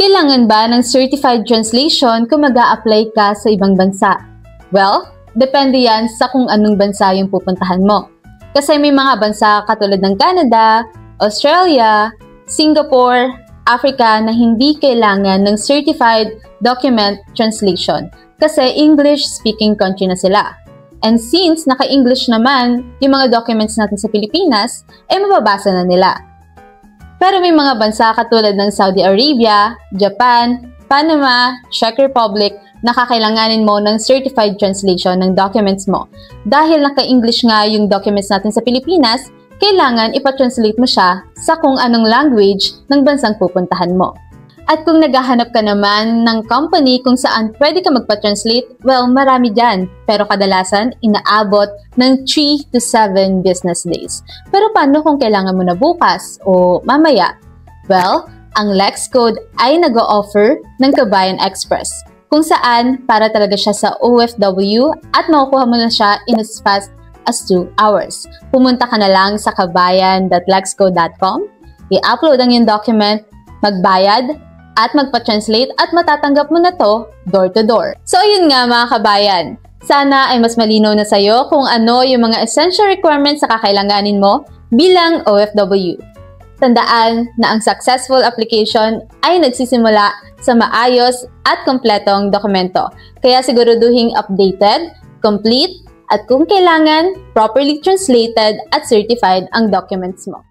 Kailangan ba ng certified translation kung mag-a-apply ka sa ibang bansa? Well, depende yan sa kung anong bansa yung pupuntahan mo. Kasi may mga bansa katulad ng Canada, Australia, Singapore, Africa na hindi kailangan ng certified document translation kasi English-speaking country na sila. And since naka-English naman yung mga documents natin sa Pilipinas, mababasa na nila. Pero may mga bansa katulad ng Saudi Arabia, Japan, Panama, Czech Republic na kakailanganin mo ng certified translation ng documents mo. Dahil naka-English nga yung documents natin sa Pilipinas, kailangan ipa-translate mo siya sa kung anong language ng bansang pupuntahan mo. At kung naghahanap ka naman ng company kung saan pwede ka magpa-translate, well, marami dyan. Pero kadalasan, inaabot ng 3 to 7 business days. Pero paano kung kailangan mo na bukas o mamaya? Well, ang LexCode ay nag-o-offer ng Kabayan Express, kung saan para talaga siya sa OFW at makukuha mo na siya in as fast as 2 hours. Pumunta ka na lang sa kabayan.lexcode.com, i-upload ang iyong document, magbayad, at magpa-translate at matatanggap mo na to door to door. So ayun nga mga kabayan, sana ay mas malinaw na sa'yo kung ano yung mga essential requirements na kakailanganin mo bilang OFW. Tandaan na ang successful application ay nagsisimula sa maayos at kompletong dokumento. Kaya siguraduhin updated, complete, at kung kailangan, properly translated at certified ang documents mo.